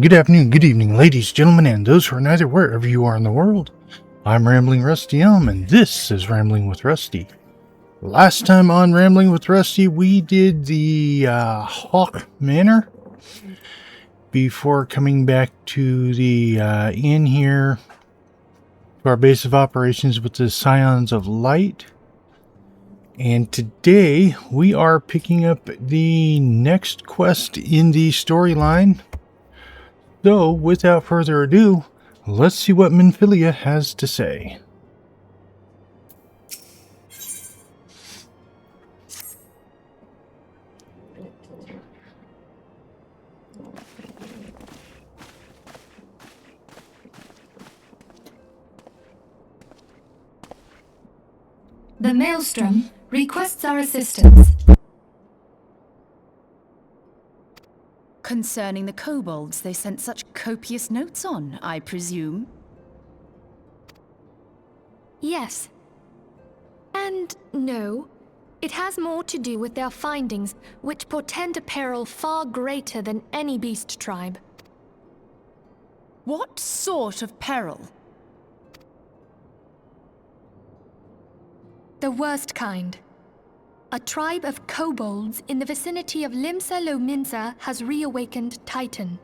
morning, good afternoon, good evening, ladies, gentlemen, and those who are neither wherever you are in the world. I'm Rambling Rusty and this is Rambling with Rusty. Last time on Rambling with Rusty, we did the Hawk Manor before coming back to the inn here to our base of operations with the Scions of Light. And today we are picking up the next quest in the storyline. So, without further ado, let's see what Minfilia has to say. The Maelstrom requests our assistance. Concerning the kobolds they sent such copious notes on, I presume? Yes. And no. It has more to do with their findings, which portend a peril far greater than any beast tribe. What sort of peril? The worst kind. A tribe of kobolds in the vicinity of Limsa Lominsa has reawakened Titan.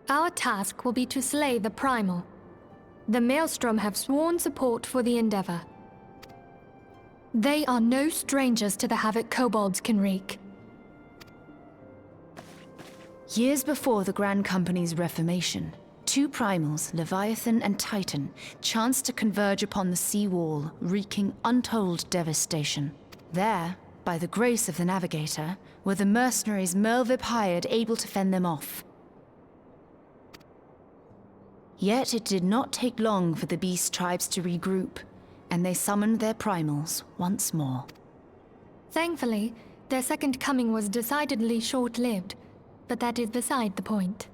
Our task will be to slay the Primal. The Maelstrom have sworn support for the endeavor. They are no strangers to the havoc kobolds can wreak. Years before the Grand Company's reformation, two primals, Leviathan and Titan, chanced to converge upon the sea wall, wreaking untold devastation. There, by the grace of the Navigator, were the mercenaries Merlvip hired able to fend them off. Yet it did not take long for the beast tribes to regroup, and they summoned their primals once more. Thankfully, their second coming was decidedly short-lived, but that is beside the point.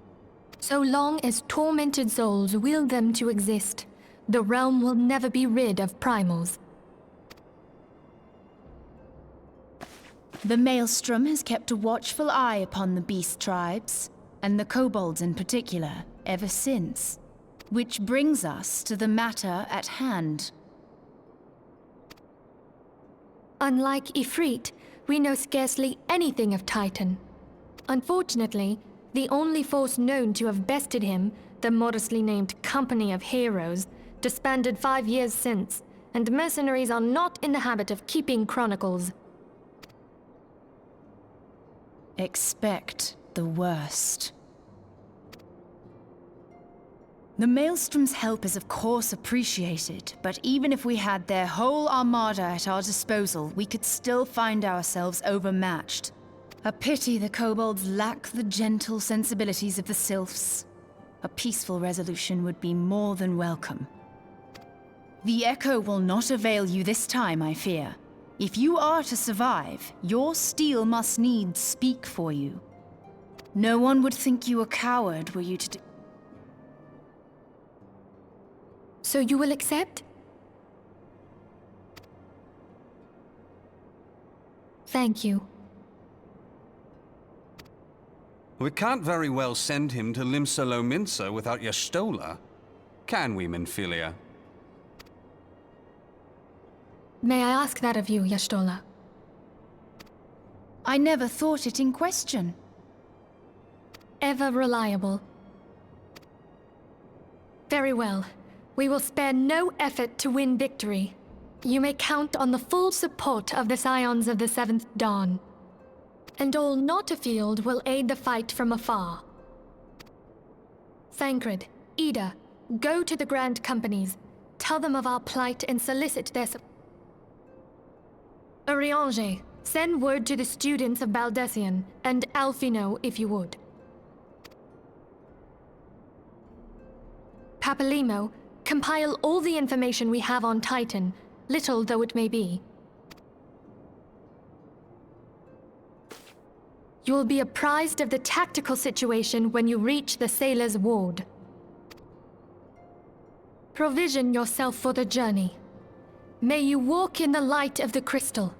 So long as tormented souls will them to exist, the realm will never be rid of primals. The Maelstrom has kept a watchful eye upon the beast tribes, and the kobolds in particular, ever since. Which brings us to the matter at hand. Unlike Ifrit, we know scarcely anything of Titan. Unfortunately, the only force known to have bested him, the modestly named Company of Heroes, disbanded 5 years since, and mercenaries are not in the habit of keeping chronicles. Expect the worst. The Maelstrom's help is of course appreciated, but even if we had their whole armada at our disposal, we could still find ourselves overmatched. A pity the kobolds lack the gentle sensibilities of the sylphs. A peaceful resolution would be more than welcome. The echo will not avail you this time, I fear. If you are to survive, your steel must needs speak for you. No one would think you a coward were you to So you will accept? Thank you. We can't very well send him to Limsa Lominsa without Y'shtola, can we, Minfilia? May I ask that of you, Y'shtola? I never thought it in question. Ever reliable. Very well. We will spare no effort to win victory. You may count on the full support of the Scions of the Seventh Dawn. And all not afield will aid the fight from afar. Thancred, Ida, go to the Grand Companies, tell them of our plight and solicit their support. Urianger, send word to the students of Baldessian, and Alfino if you would. Papalimo, compile all the information we have on Titan, little though it may be. You will be apprised of the tactical situation when you reach the Sailor's Ward. Provision yourself for the journey. May you walk in the light of the crystal.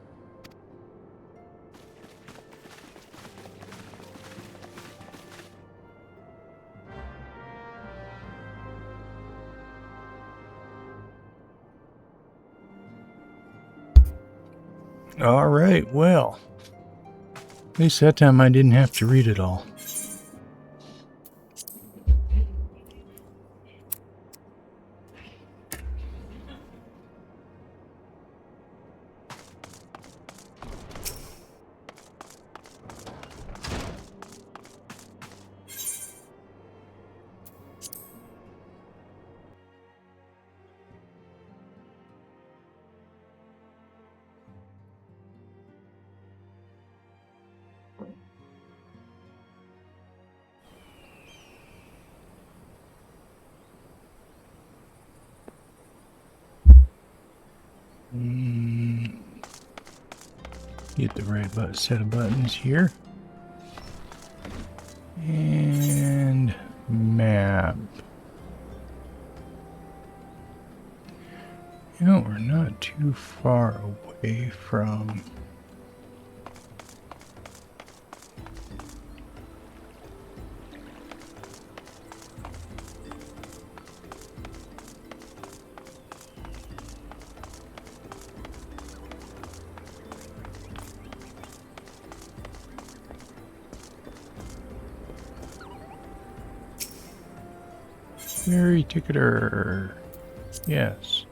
Alright, well. At least that time I didn't have to read it all. Get the right set of buttons here. And map. You know, we're not too far away from... Ferry ticketer. Yes.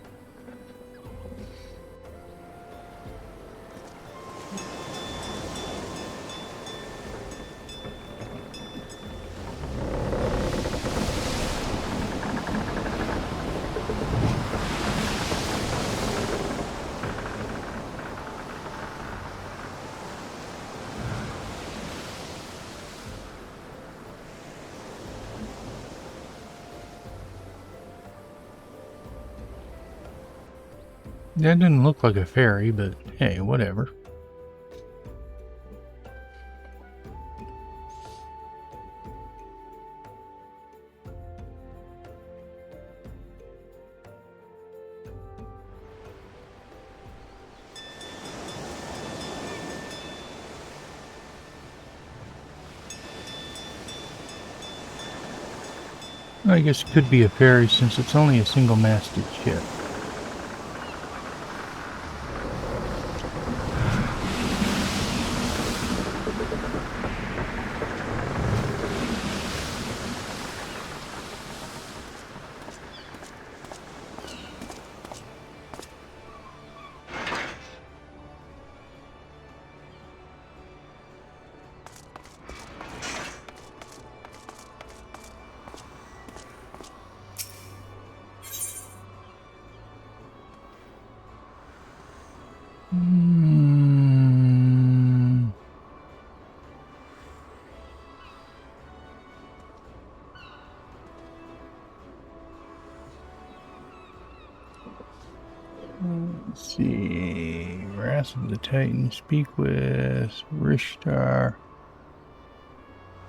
That didn't look like a ferry, but hey, whatever. I guess it could be a ferry since it's only a single-masted ship. Let's see. Wrath of the Titan. Speak with Rishtar.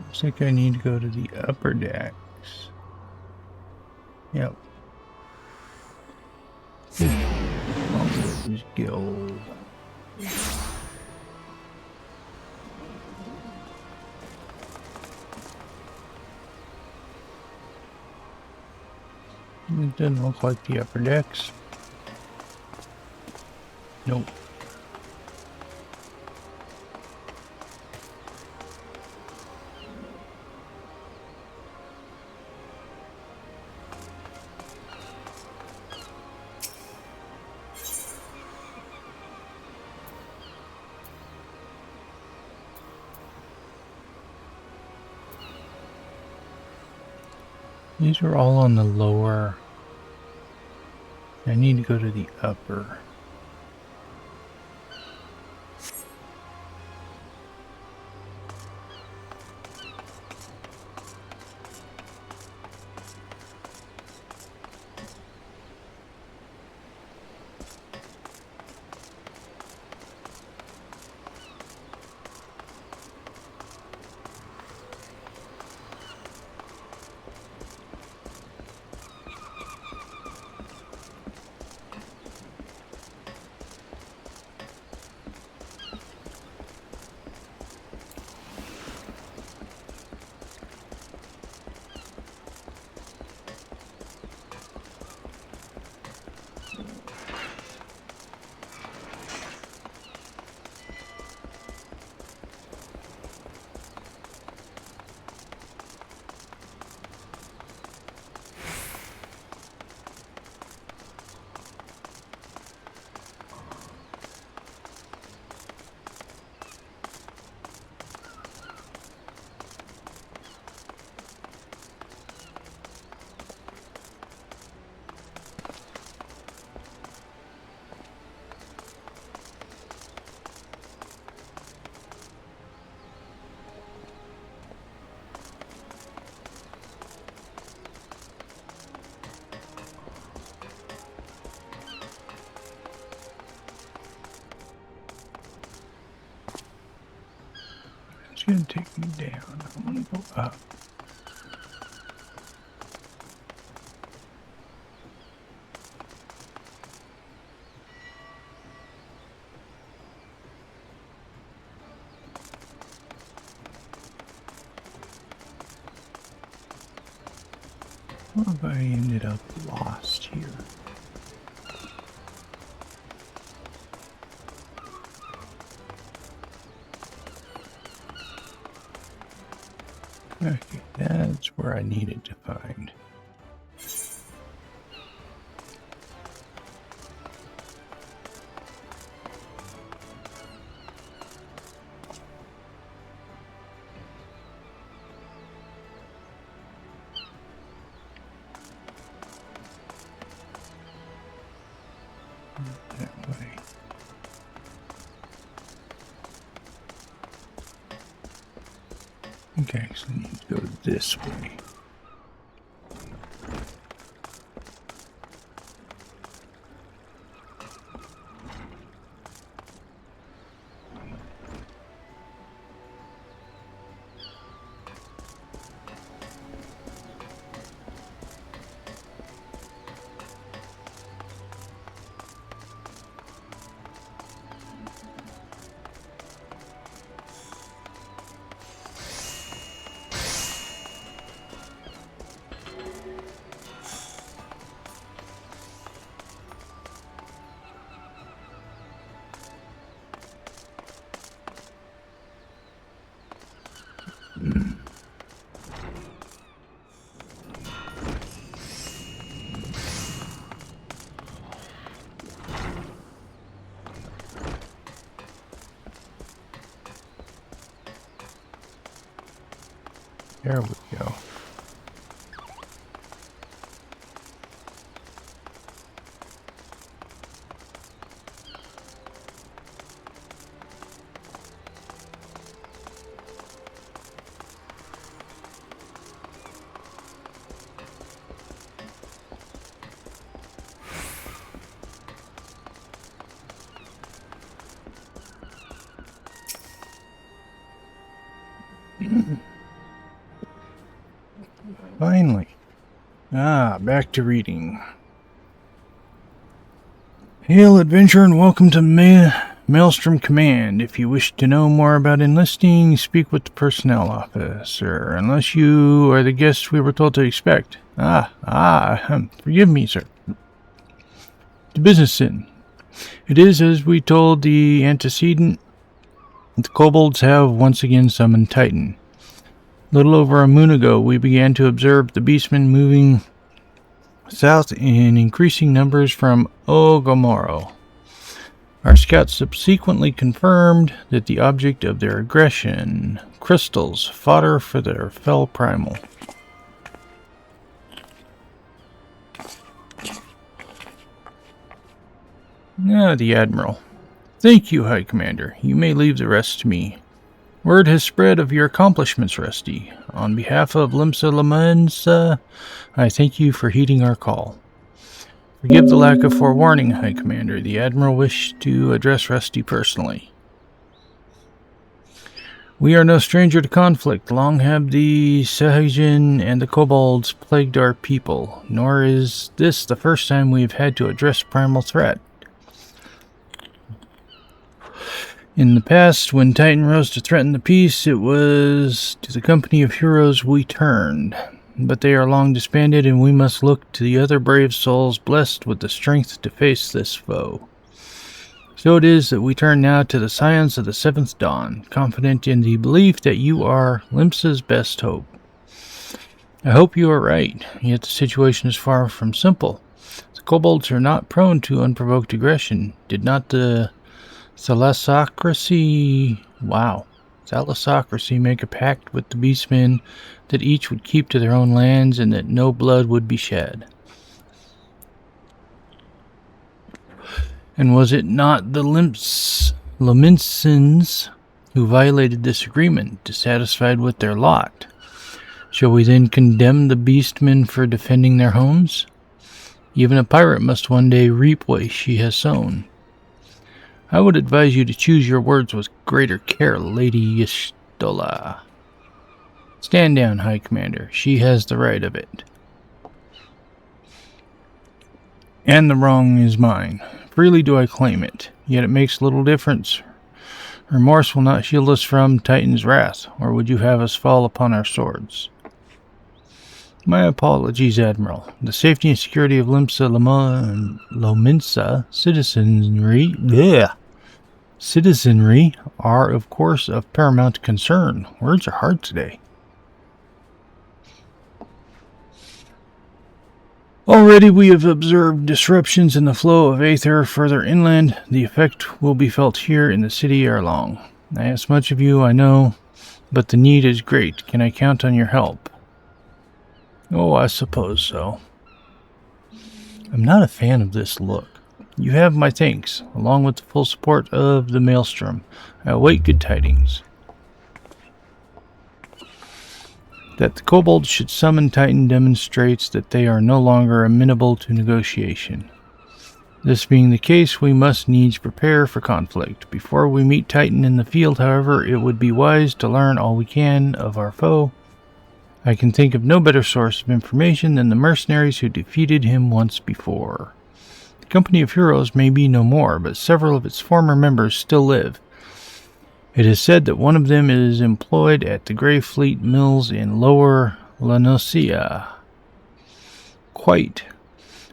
Looks like I need to go to the upper decks. Yep. Mongoose Guild. It doesn't look like the upper decks. Nope. These are all on the lower. I need to go to the upper. shouldn't take me down. I want to go up. How have I ended up lost here? Okay, that's where I needed to find. That way. Okay, so I need to go this way. There we go. Finally. Back to reading. Hail, adventurer, and welcome to Maelstrom Command. If you wish to know more about enlisting, speak with the personnel officer, unless you are the guest we were told to expect. Forgive me, sir. The business sin. It is as we told the antecedent. The kobolds have once again summoned Titan. Little over a moon ago, we began to observe the beastmen moving south in increasing numbers from Ogomoro. Our scouts subsequently confirmed that the object of their aggression, crystals, fodder for their fell primal. The Admiral. Thank you, High Commander. You may leave the rest to me. Word has spread of your accomplishments, Rusty. On behalf of Limsa, I thank you for heeding our call. Forgive the lack of forewarning, High Commander. The Admiral wished to address Rusty personally. We are no stranger to conflict. Long have the Sahajin and the Kobolds plagued our people, nor is this the first time we have had to address primal threat. In the past, when Titan rose to threaten the peace, it was to the company of heroes we turned. But they are long disbanded, and we must look to the other brave souls blessed with the strength to face this foe. So it is that we turn now to the scions of the Seventh Dawn, confident in the belief that you are Limsa's best hope. I hope you are right, yet the situation is far from simple. The kobolds are not prone to unprovoked aggression. Did not the Thalassocracy make a pact with the beastmen that each would keep to their own lands and that no blood would be shed? And was it not the Laminsons who violated this agreement, dissatisfied with their lot? Shall we then condemn the beastmen for defending their homes? Even a pirate must one day reap what she has sown. I would advise you to choose your words with greater care, Lady Yestola. Stand down, High Commander. She has the right of it. And the wrong is mine. Freely do I claim it, yet it makes little difference. Remorse will not shield us from Titan's wrath, or would you have us fall upon our swords? My apologies, Admiral. The safety and security of Limsa Lominsa citizenry are, of course, of paramount concern. Words are hard today. Already we have observed disruptions in the flow of aether further inland. The effect will be felt here in the city ere long. I ask much of you, I know, but the need is great. Can I count on your help? Oh, I suppose so. I'm not a fan of this look. You have my thanks, along with the full support of the Maelstrom. I await good tidings. That the kobolds should summon Titan demonstrates that they are no longer amenable to negotiation. This being the case, we must needs prepare for conflict. Before we meet Titan in the field, however, it would be wise to learn all we can of our foe. I can think of no better source of information than the mercenaries who defeated him once before. The Company of Heroes may be no more, but several of its former members still live. It is said that one of them is employed at the Grey Fleet Mills in Lower Lanosia. Quite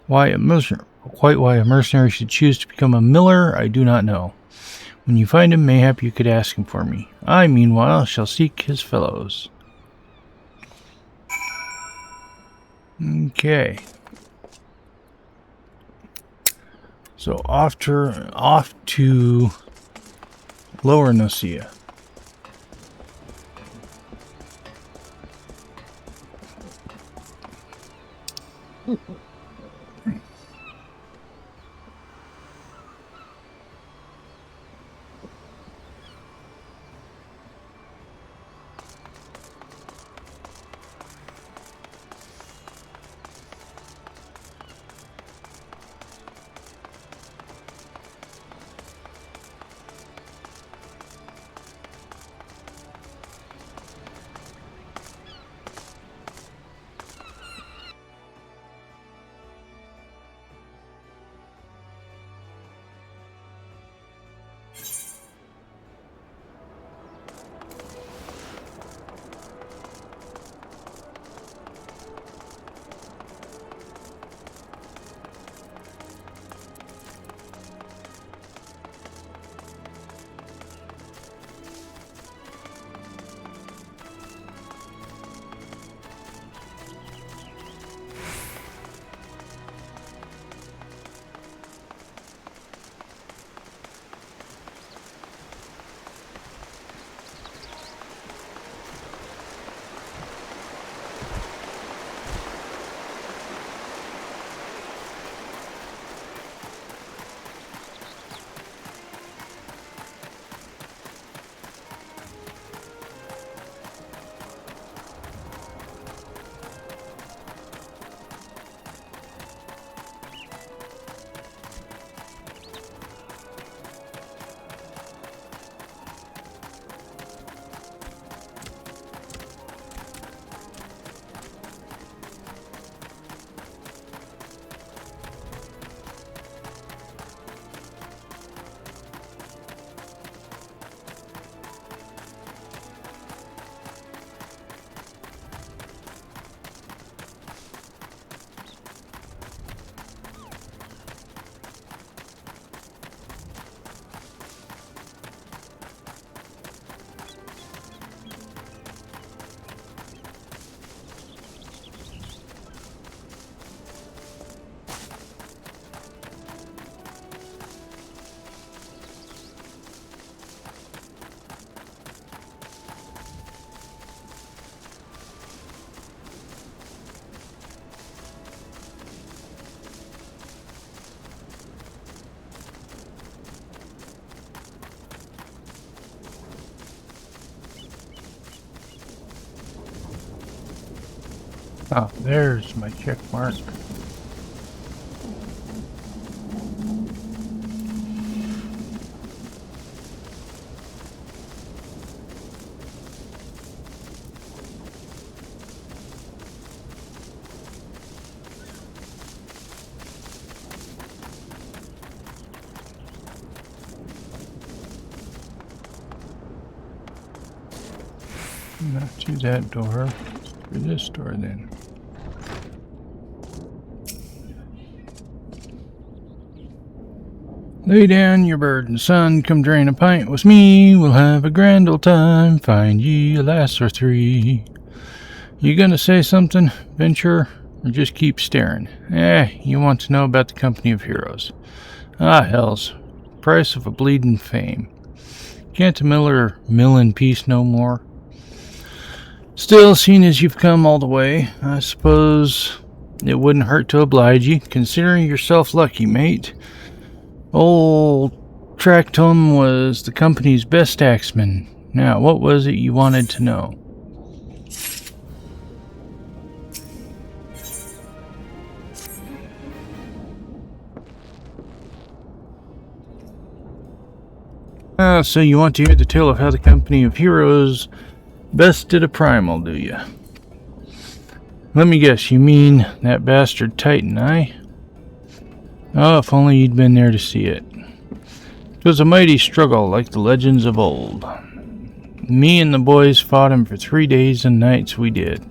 why a mercenary should choose to become a miller, I do not know. When you find him, mayhap you could ask him for me. I, meanwhile, shall seek his fellows. Okay. So off to Lower Nocia. Ah, there's my check mark. Not through that door. Through this door then. Lay down your burden, son. Come drain a pint with me. We'll have a grand old time. Find ye a lass or three. You gonna say something, venturer? Or just keep staring? You want to know about the Company of Heroes. Ah, hells. Price of a bleeding fame. Can't the miller mill in peace no more? Still, seeing as you've come all the way, I suppose it wouldn't hurt to oblige you, considering yourself lucky, mate. Old Tractum was the company's best axeman. Now, what was it you wanted to know? So you want to hear the tale of how the Company of Heroes bested a Primal, do you? Let me guess, you mean that bastard Titan, eh? Oh, if only you'd been there to see it. It was a mighty struggle like the legends of old. Me and the boys fought him for 3 days and nights we did.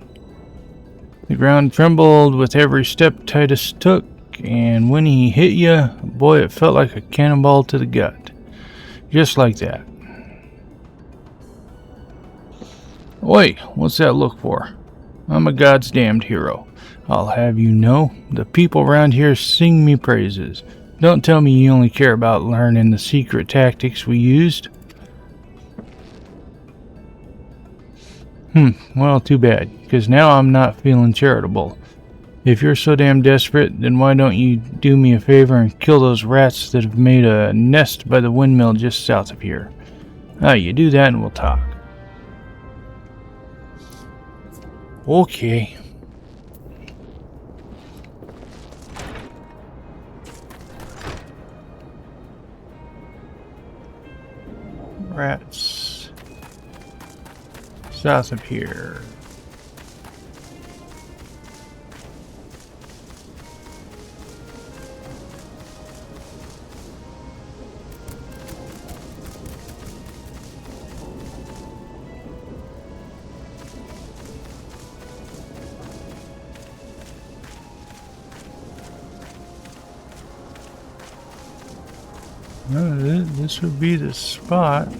The ground trembled with every step Titus took, and when he hit you, boy, it felt like a cannonball to the gut. Just like that. Oi, what's that look for? I'm a God's damned hero. I'll have you know, the people around here sing me praises. Don't tell me you only care about learning the secret tactics we used. Well, too bad, because now I'm not feeling charitable. If you're so damn desperate, then why don't you do me a favor and kill those rats that have made a nest by the windmill just south of here? You do that and we'll talk. Okay. Rats. South of here. This would be the spot.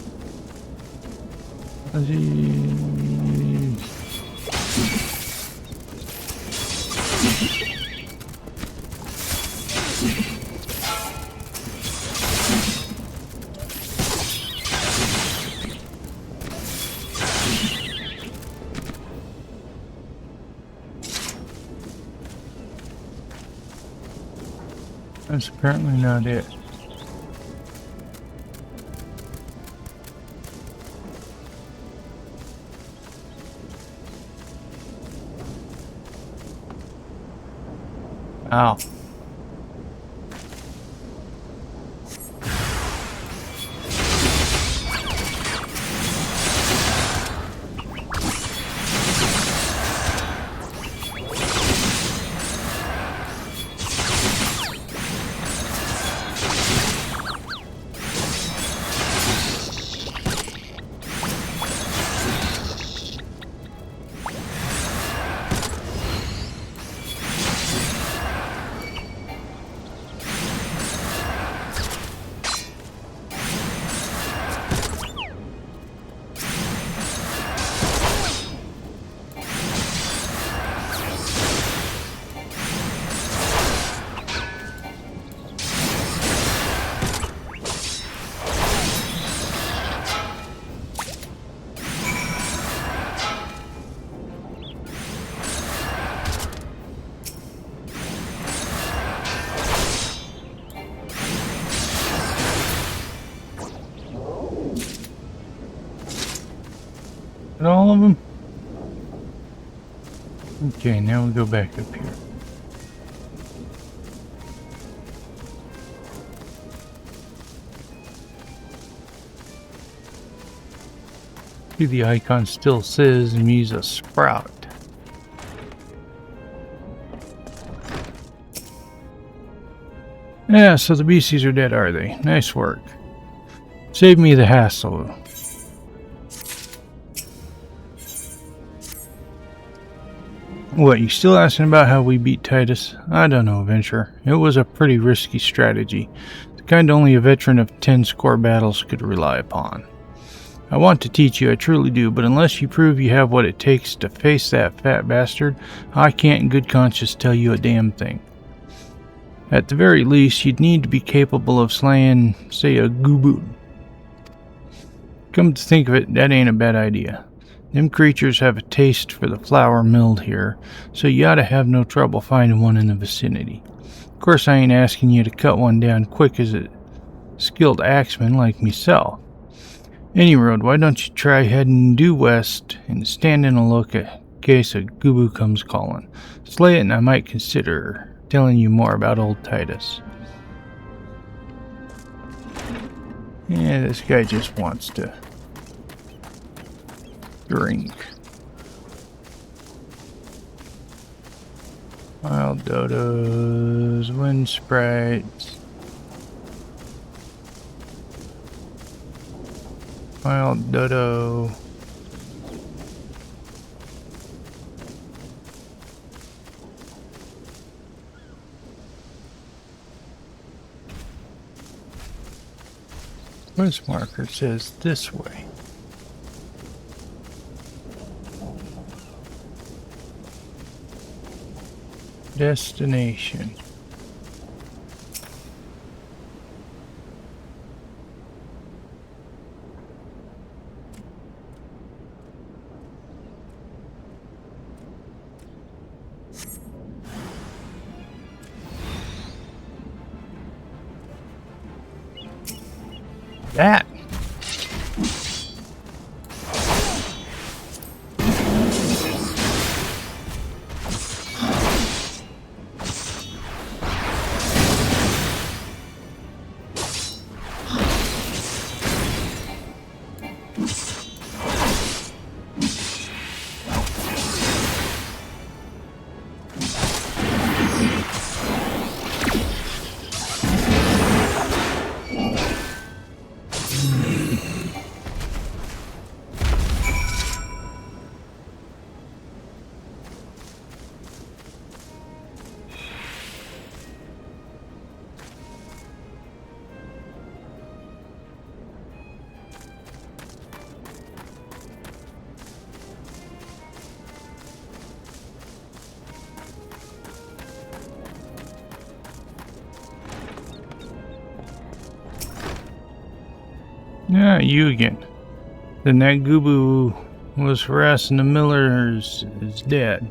That's apparently not it. Ow. And all of them? Okay, now we go back up here. See, the icon still says he's a sprout. Yeah, so the beasties are dead, are they? Nice work. Save me the hassle. What, you still asking about how we beat Titus? I don't know, Venture. It was a pretty risky strategy. The kind only a veteran of 10 score battles could rely upon. I want to teach you, I truly do, but unless you prove you have what it takes to face that fat bastard, I can't in good conscience tell you a damn thing. At the very least, you'd need to be capable of slaying, say, a Gubu. Come to think of it, that ain't a bad idea. Them creatures have a taste for the flour milled here, so you ought to have no trouble finding one in the vicinity. Of course, I ain't asking you to cut one down quick as a skilled axeman like myself. Any road, why don't you try heading due west and stand in a look in case a Gubu comes calling. Slay it and I might consider telling you more about old Titus. Yeah, this guy just wants to drink. Wild dodos, wind sprites. Wild dodo. Quest marker says this way. Destination. That. Yeah, you again. Then that Gubu was harassing the Millers is dead.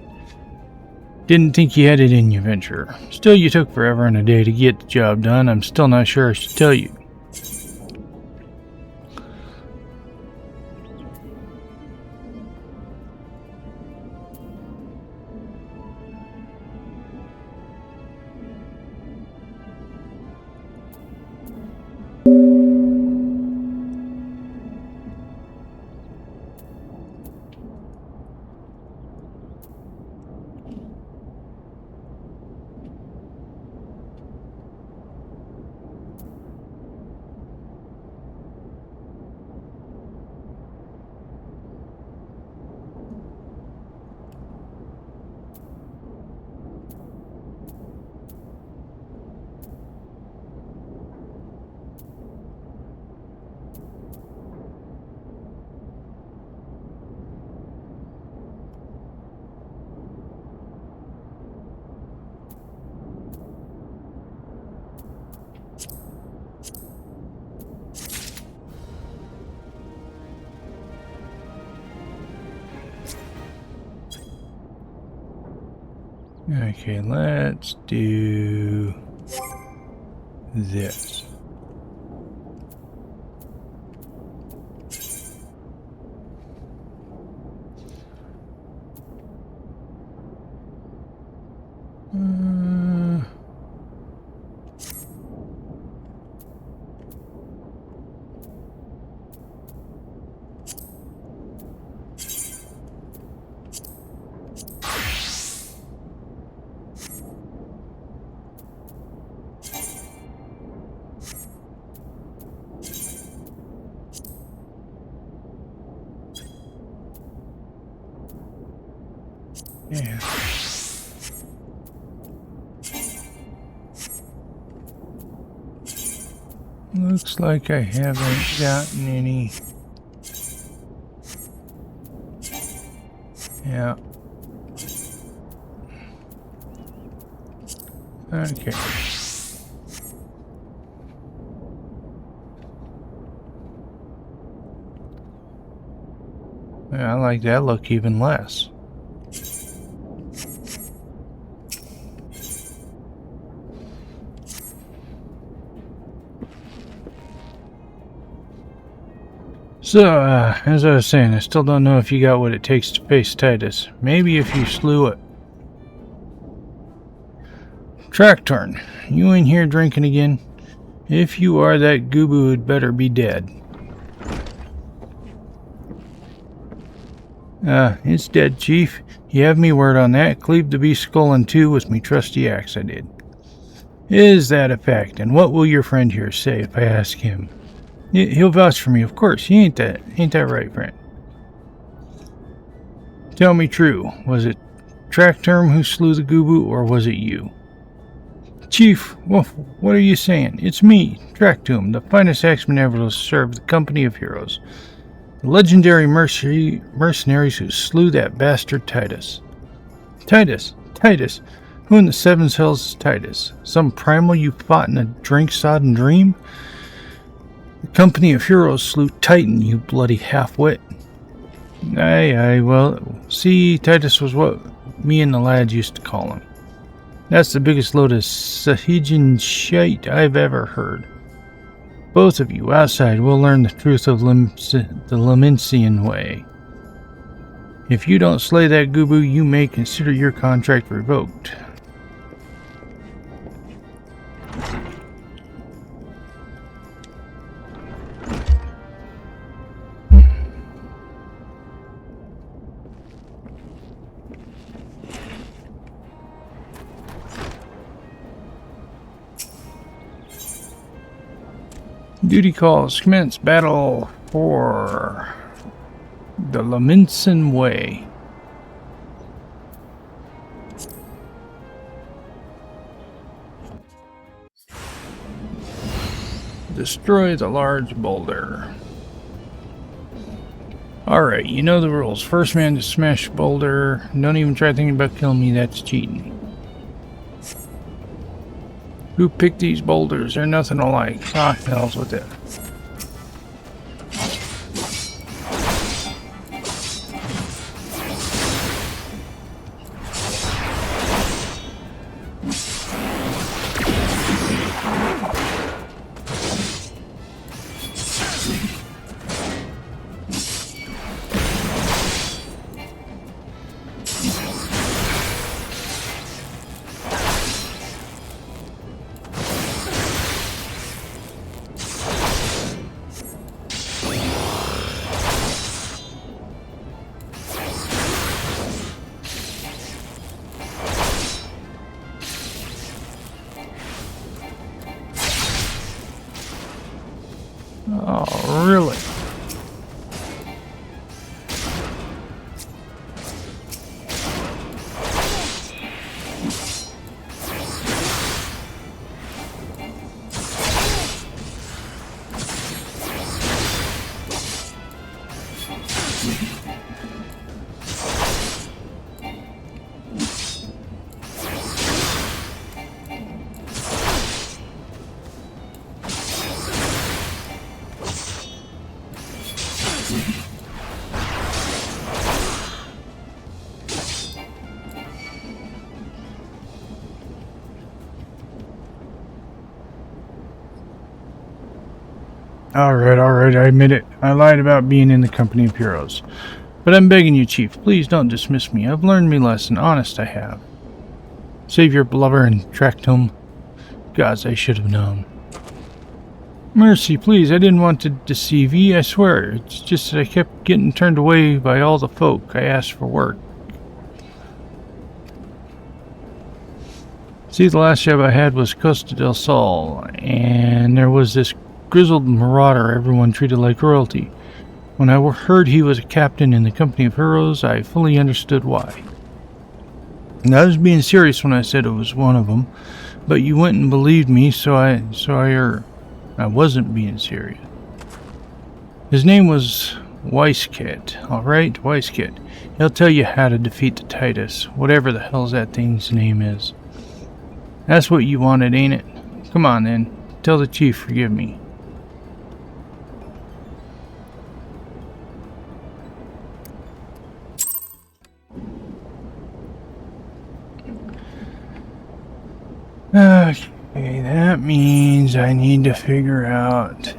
Didn't think you had it in you, Venture. Still, you took forever and a day to get the job done. I'm still not sure I should tell you. Okay, let's do this. Yeah. Looks like I haven't gotten any. Yeah. Okay. Yeah, I like that look even less. So, as I was saying, I still don't know if you got what it takes to face Titus. Maybe if you slew it. Tractorn, you in here drinking again? If you are, that Goobu had better be dead. It's dead, Chief. You have me word on that. Cleaved the beast's skull in two with me trusty axe, I did. Is that a fact? And what will your friend here say if I ask him? He'll vouch for me, of course. Ain't that right, friend? Tell me true. Was it Tractorn who slew the Goobu, or was it you? Chief, what are you saying? It's me, Tractorn, the finest axeman ever to serve the company of heroes. The legendary mercenaries who slew that bastard Titus. Titus? Who in the seven hells is Titus? Some primal you fought in a drink-sodden dream? The company of heroes slew Titan, you bloody half-wit. Aye, well, see, Titus was what me and the lads used to call him. That's the biggest load of Sahajan shite I've ever heard. Both of you, outside, will learn the truth of the Limentian way. If you don't slay that Goobu, you may consider your contract revoked. Duty calls. Commence battle for the Limentian way. Destroy the large boulder. Alright, you know the rules. First man to smash boulder. Don't even try thinking about killing me, that's cheating. Who picked these boulders? They're nothing alike. Ah, hells with it. Oh, really? Alright, I admit it. I lied about being in the company of heroes. But I'm begging you, Chief, please don't dismiss me. I've learned me lesson, honest I have. Save your blubber and tracked home. Gods, I should have known. Mercy, please, I didn't want to deceive ye, I swear. It's just that I kept getting turned away by all the folk I asked for work. See, the last job I had was Costa del Sol, and there was this grizzled marauder everyone treated like royalty. When I heard he was a captain in the company of heroes, I fully understood why. And I was being serious when I said it was one of them, but you went and believed me, so I I wasn't being serious. His name was Weiskit. Alright, Weiskit. He'll tell you how to defeat the Titus, whatever the hell that thing's name is. That's what you wanted, ain't it? Come on then. Tell the chief forgive me. Okay, that means I need to figure out...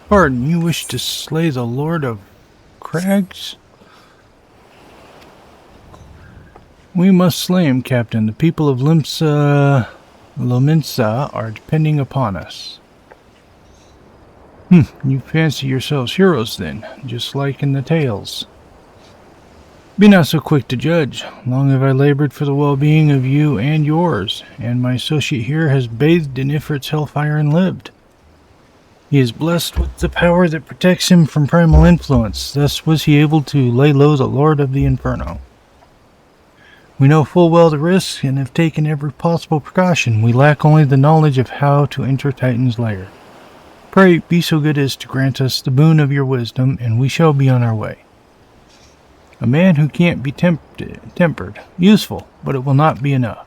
Pardon, you wish to slay the Lord of Crags? We must slay him, Captain. The people of Lominsa are depending upon us. You fancy yourselves heroes then, just like in the tales. Be not so quick to judge. Long have I labored for the well-being of you and yours, and my associate here has bathed in Ifrit's hellfire and lived. He is blessed with the power that protects him from primal influence. Thus was he able to lay low the Lord of the Inferno. We know full well the risks and have taken every possible precaution. We lack only the knowledge of how to enter Titan's lair. Pray be so good as to grant us the boon of your wisdom, and we shall be on our way. A man who can't be tempered. Useful, but it will not be enough.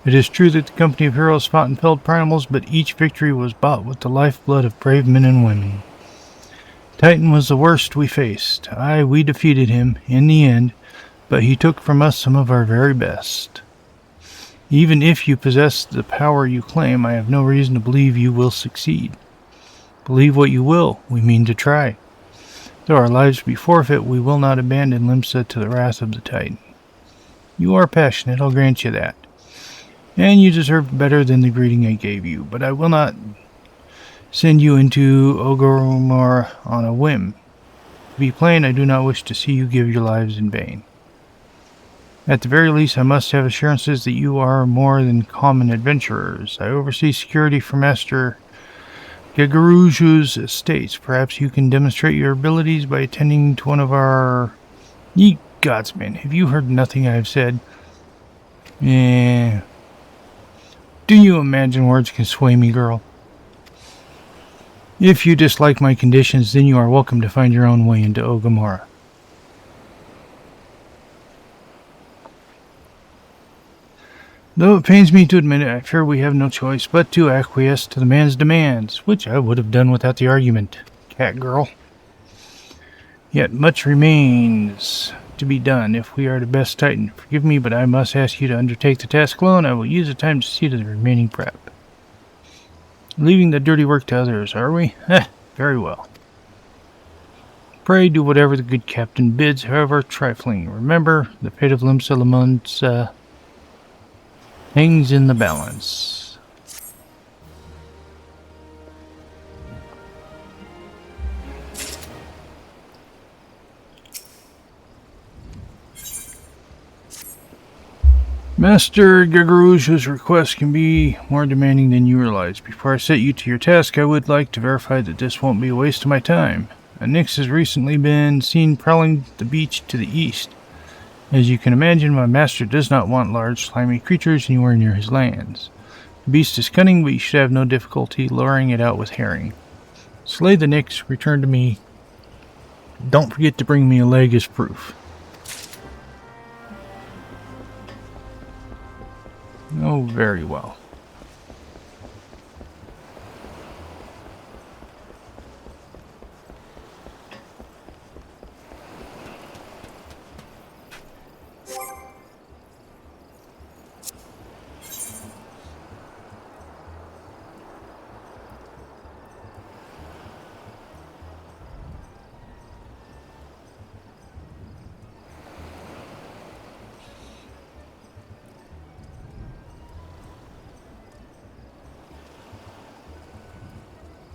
It is true that the company of heroes fought and felled primals, but each victory was bought with the lifeblood of brave men and women. Titan was the worst we faced. Aye, we defeated him, in the end, but he took from us some of our very best. Even if you possess the power you claim, I have no reason to believe you will succeed. Believe what you will, we mean to try. Though our lives be forfeit, we will not abandon Limsa to the wrath of the Titan. You are passionate, I'll grant you that. And you deserve better than the greeting I gave you, but I will not send you into Ogoromor on a whim. To be plain, I do not wish to see you give your lives in vain. At the very least, I must have assurances that you are more than common adventurers. I oversee security for Master Gegaruju's estates. Perhaps you can demonstrate your abilities by attending to one of our... Ye godsmen, have you heard nothing I have said? Do you imagine words can sway me, girl? If you dislike my conditions, then you are welcome to find your own way into Ogomora. Though it pains me to admit it, I fear we have no choice but to acquiesce to the man's demands, which I would have done without the argument, cat girl. Yet much remains to be done if we are to best Titan. Forgive me, but I must ask you to undertake the task alone. I will use the time to see to the remaining prep. Leaving the dirty work to others, are we? Very well. Pray do whatever the good captain bids, however trifling. Remember, the fate of Limsa Lamont hangs in the balance. Master Gegaruju's request can be more demanding than you realize. Before I set you to your task, I would like to verify that this won't be a waste of my time. A Nyx has recently been seen prowling the beach to the east. As you can imagine, my master does not want large, slimy creatures anywhere near his lands. The beast is cunning, but you should have no difficulty luring it out with herring. Slay the Nyx, return to me. Don't forget to bring me a leg as proof. Oh, very well.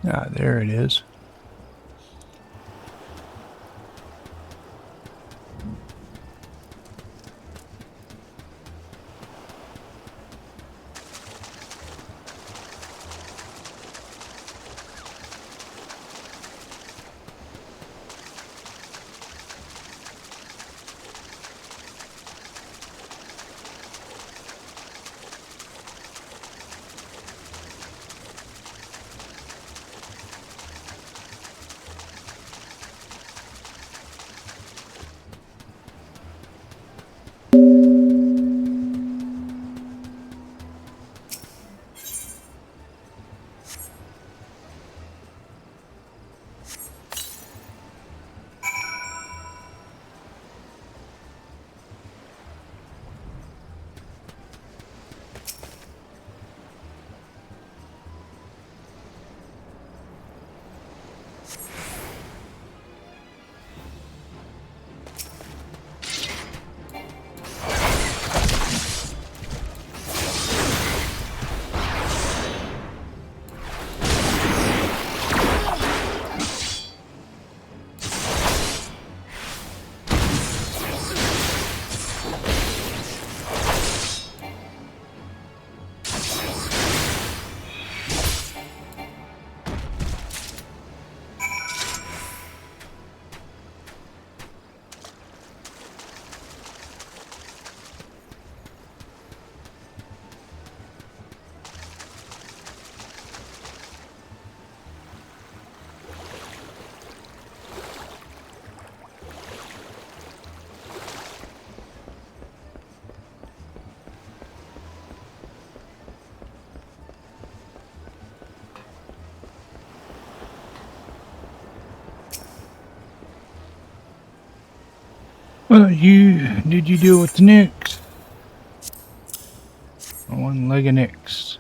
Ah, there it is. Well, did you deal with the Nyx? One leg of Nyx.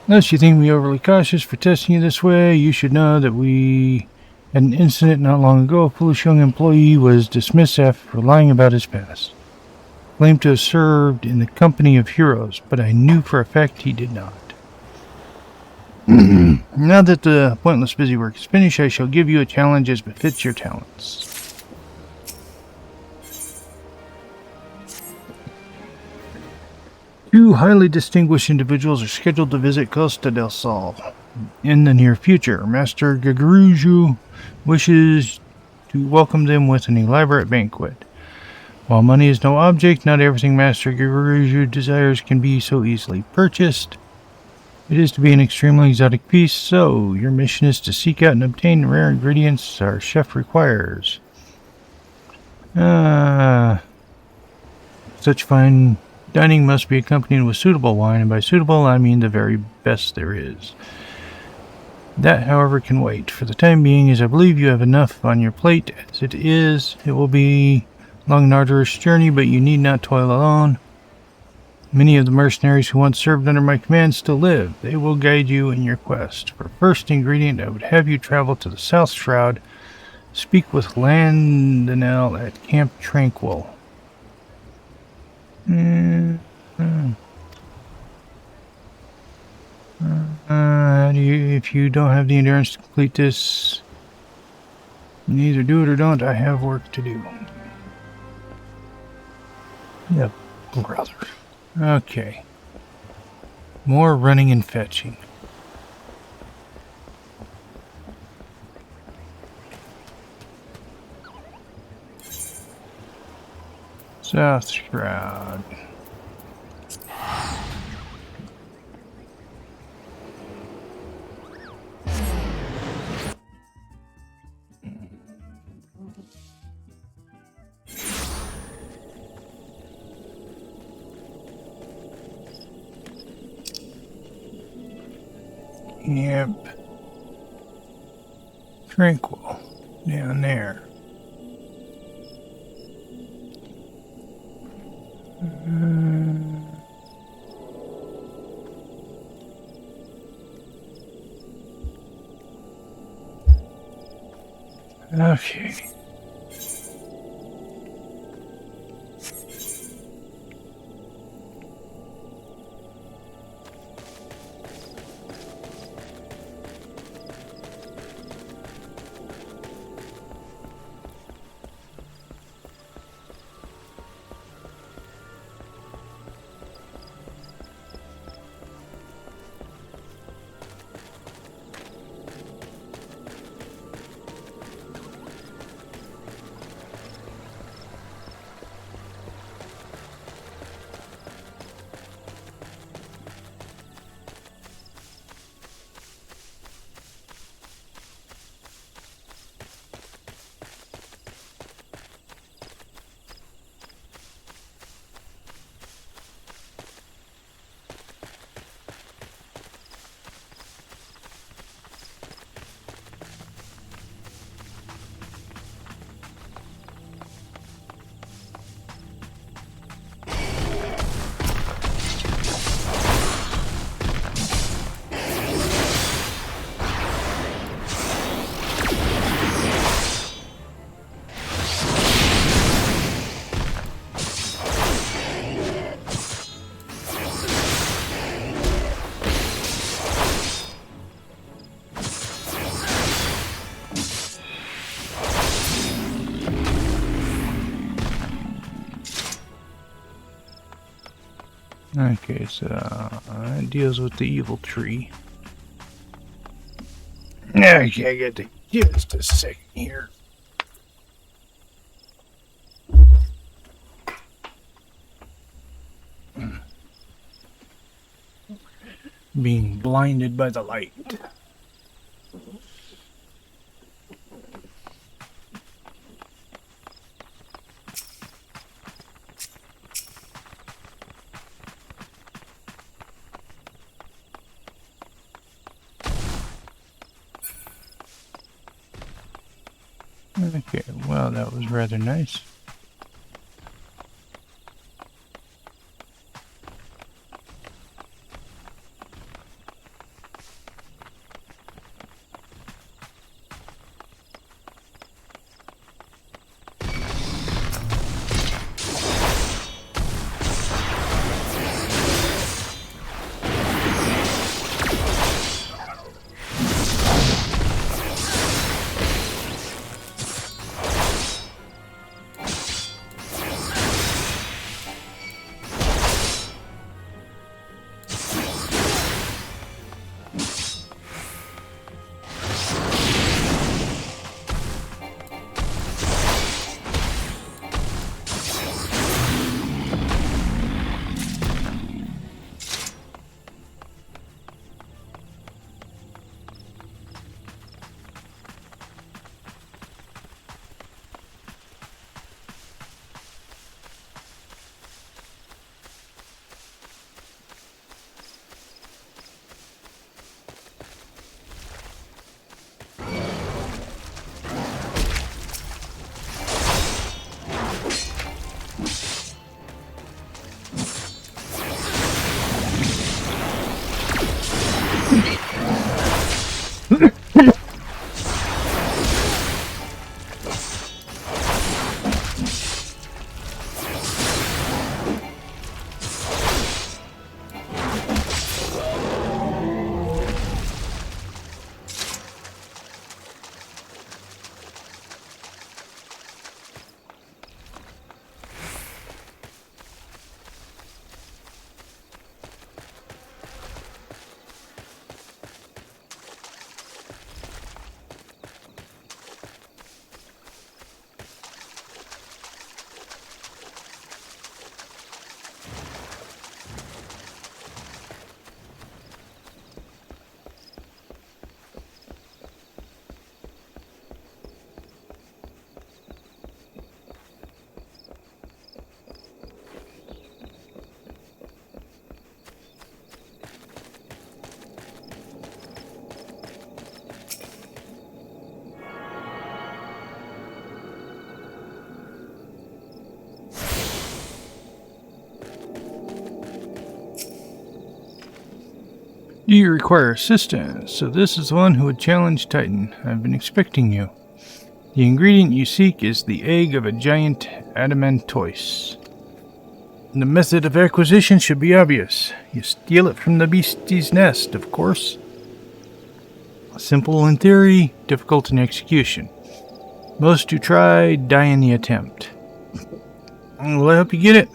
Unless you think me overly cautious for testing you this way, you should know that we At an incident not long ago, a foolish young employee was dismissed after lying about his past. Claimed to have served in the company of heroes, but I knew for a fact he did not. Now that the pointless busy work is finished, I shall give you a challenge as befits your talents. Two highly distinguished individuals are scheduled to visit Costa del Sol in the near future. Master Gaguruju wishes to welcome them with an elaborate banquet. While money is no object, not everything Master Gaguruju desires can be so easily purchased. It is to be an extremely exotic feast, so your mission is to seek out and obtain the rare ingredients our chef requires. Such fine dining must be accompanied with suitable wine, and by suitable I mean the very best there is. That, however, can wait. For the time being, as I believe you have enough on your plate as it is, it will be a long and arduous journey, but you need not toil alone. Many of the mercenaries who once served under my command still live. They will guide you in your quest. For first ingredient, I would have you travel to the South Shroud. Speak with Landinel at Camp Tranquil. If you don't have the endurance to complete this, you either do it or don't. I have work to do. Yep, brother. Okay. More running and fetching. South Shroud. Yep. Tranquil. Down there. Okay. Okay, so it deals with the evil tree. Okay, I got to just a second here. Being blinded by the light. Okay, well, that was rather nice. Do you require assistance? So this is the one who would challenge Titan. I've been expecting you. The ingredient you seek is the egg of a giant adamantoise. The method of acquisition should be obvious. You steal it from the beastie's nest, of course. Simple in theory, difficult in execution. Most who try die in the attempt. Will I help you get it?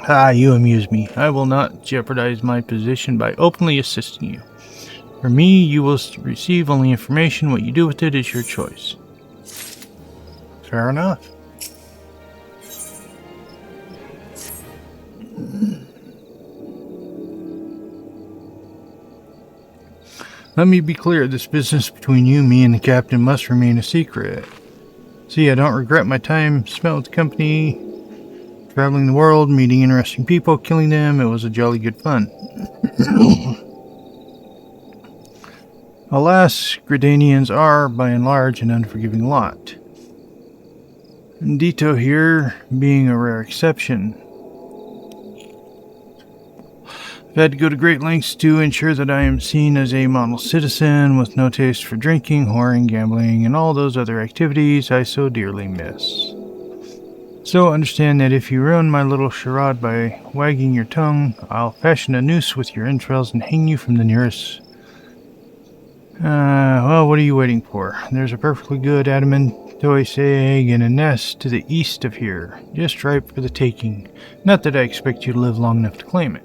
Ah, you amuse me. I will not jeopardize my position by openly assisting you. For me, you will receive only information. What you do with it is your choice. Fair enough. Let me be clear, this business between you, me, and the captain must remain a secret. See, I don't regret my time spent with the company, traveling the world, meeting interesting people, killing them. It was a jolly good fun. Alas, Gridanians are, by and large, an unforgiving lot. Dito here being a rare exception. I've had to go to great lengths to ensure that I am seen as a model citizen with no taste for drinking, whoring, gambling, and all those other activities I so dearly miss. So understand that if you ruin my little charade by wagging your tongue, I'll fashion a noose with your entrails and hang you from the nearest... well, what are you waiting for? There's a perfectly good adamantoise egg in a nest to the east of here, just ripe for the taking. Not that I expect you to live long enough to claim it.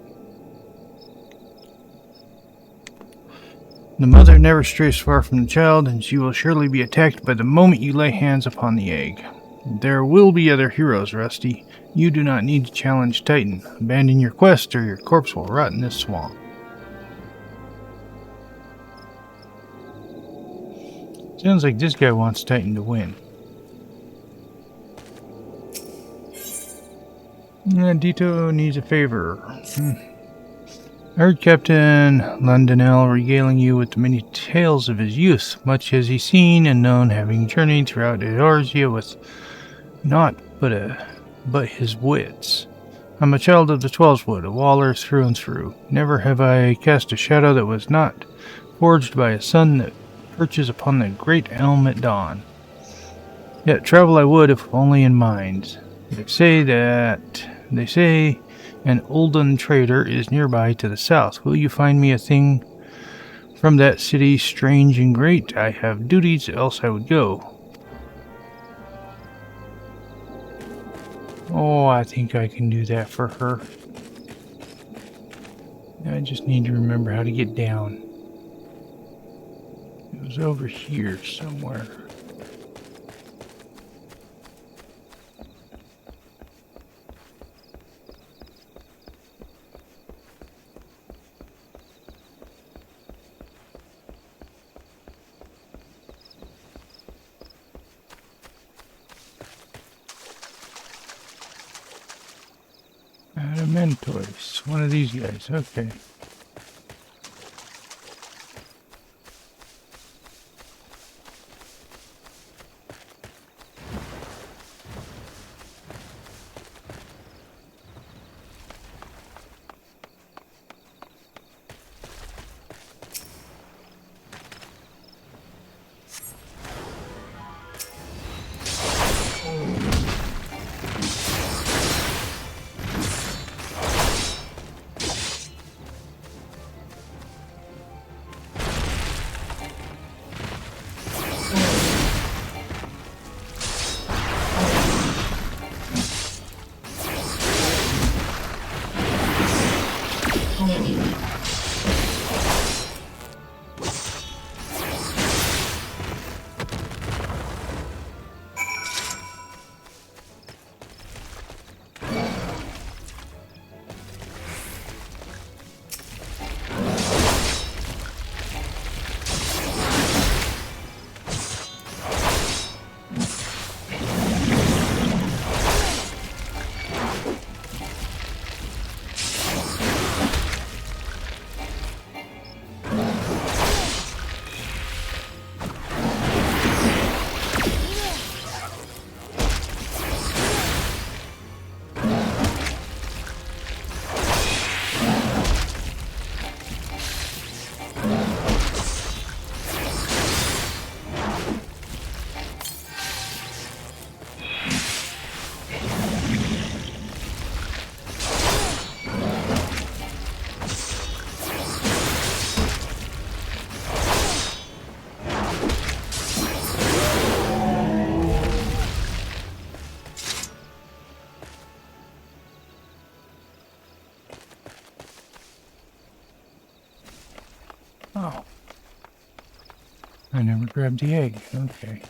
The mother never strays far from the child, and she will surely be attacked by the moment you lay hands upon the egg. There will be other heroes, Rusty. You do not need to challenge Titan. Abandon your quest, or your corpse will rot in this swamp. Sounds like this guy wants Titan to win. Dito needs a favor. I heard Captain Londonell regaling you with the many tales of his youth, much has he seen and known, having journeyed throughout Eorzea with naught but his wits. I'm a child of the Twelveswood, a Waller through and through. Never have I cast a shadow that was not forged by a sun that perches upon the great elm at dawn. Yet travel I would, if only in mind. They say an olden trader is nearby to the south. Will you find me a thing from that city strange and great? I have duties, else I would go. Oh, I think I can do that for her. I just need to remember how to get down. It was over here somewhere. Adamantoise, one of these guys, okay. I never grabbed the egg. Okay.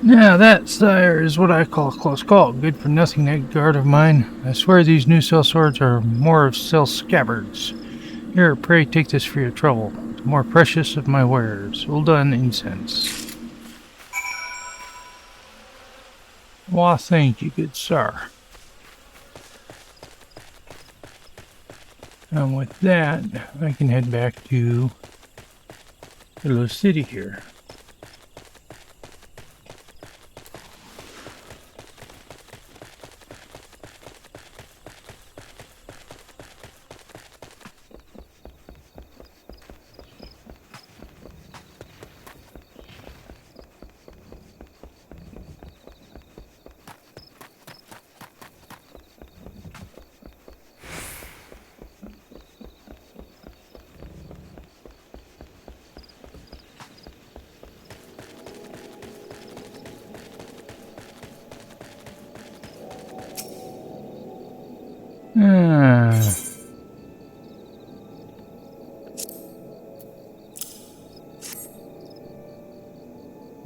Now that, sire, is what I call a close call. Good for nothing, that guard of mine. I swear these new cell swords are more of cell scabbards. Here, pray take this for your trouble. The more precious of my wares. Well done, incense. Why, thank you, good sir. And with that, I can head back to the little city here.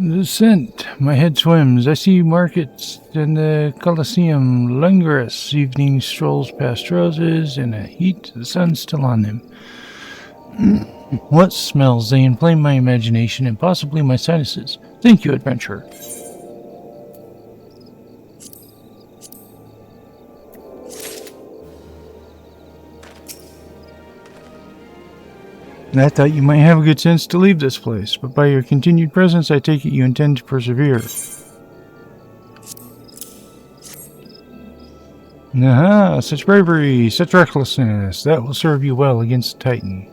The scent. My head swims. I see markets and the Colosseum. Languorous evening strolls past roses in a heat. The sun's still on them. What smells? They inflame my imagination and possibly my sinuses. Thank you, adventurer. I thought you might have a good sense to leave this place, but by your continued presence, I take it you intend to persevere. Aha, such bravery, such recklessness, that will serve you well against the Titan.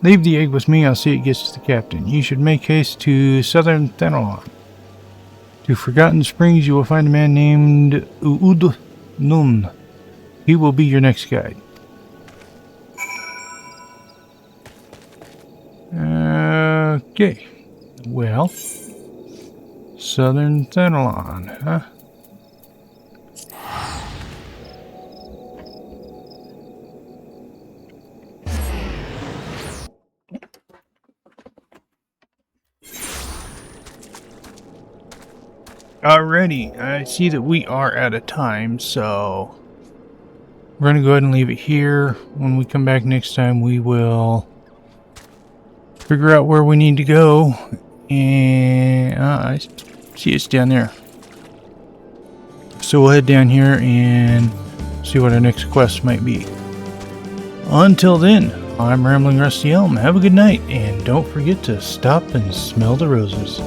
Leave the egg with me, I'll see it gets to the captain. You should make haste to southern Thenelon. To Forgotten Springs, you will find a man named Uud Nun. He will be your next guide. Okay, well, southern Thenelon, huh? Alrighty, I see that we are out of time, so we're going to go ahead and leave it here. When we come back next time, we will figure out where we need to go. And I See, it's down there. So we'll head down here and see what our next quest might be. Until then, I'm Rambling Rusty Elm. Have a good night, and don't forget to stop and smell the roses.